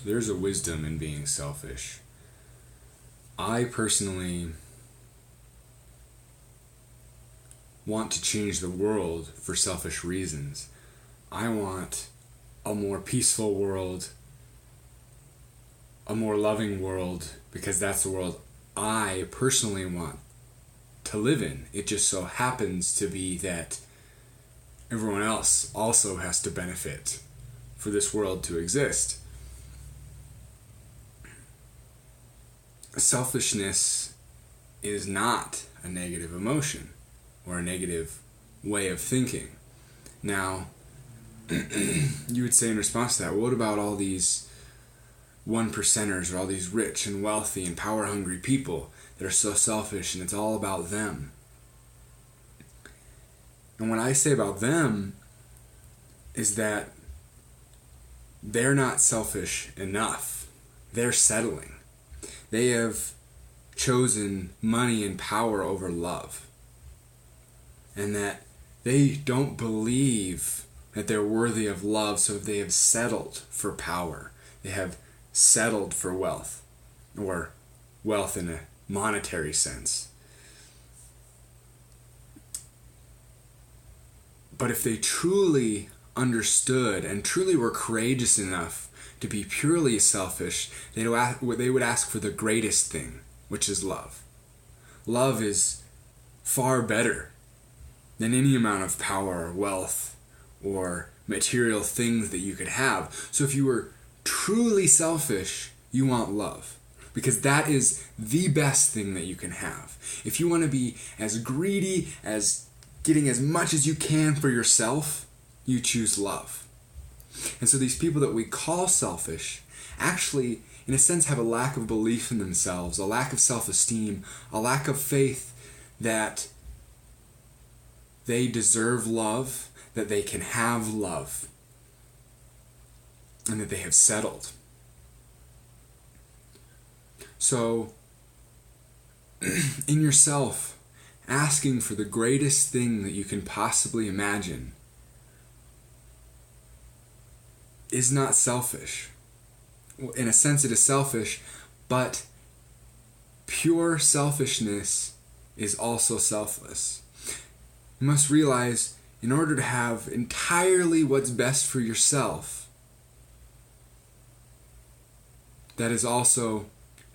There's a wisdom in being selfish. I personally want to change the world for selfish reasons. I want a more peaceful world, a more loving world, because that's the world I personally want to live in. It just so happens to be that everyone else also has to benefit for this world to exist. Selfishness is not a negative emotion or a negative way of thinking. Now, you would say in response to that, well, what about all these one percenters or all these rich and wealthy and power hungry people that are so selfish and it's all about them? And what I say about them is that they're not selfish enough. They're settling. They have chosen money and power over love. And that they don't believe that they're worthy of love, so they have settled for power. They have settled for wealth, or wealth in a monetary sense. But if they truly understood and truly were courageous enough to be purely selfish, they would ask for the greatest thing, which is love. Love is far better than any amount of power or wealth or material things that you could have. So if you were truly selfish, you want love, because that is the best thing that you can have. If you want to be as greedy as getting as much as you can for yourself, you choose love. And so these people that we call selfish actually, in a sense, have a lack of belief in themselves, a lack of self-esteem, a lack of faith that they deserve love, that they can have love, and that they have settled. So, in yourself, asking for the greatest thing that you can possibly imagine is not selfish. Well, in a sense it is selfish, but pure selfishness is also selfless. You must realize, in order to have entirely what's best for yourself, that is also,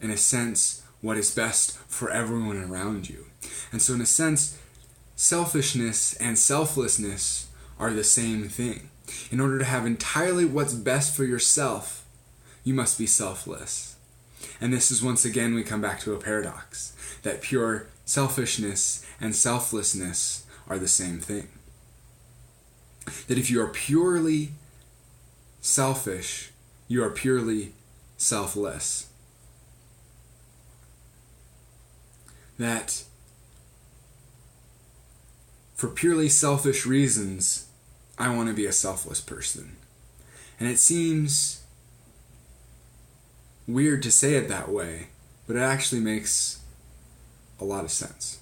in a sense, what is best for everyone around you. And so in a sense, selfishness and selflessness are the same thing. In order to have entirely what's best for yourself, you must be selfless. And this is, once again, we come back to a paradox, that pure selfishness and selflessness are the same thing. That if you are purely selfish, you are purely selfless. That for purely selfish reasons, I want to be a selfless person. And it seems weird to say it that way, but it actually makes a lot of sense.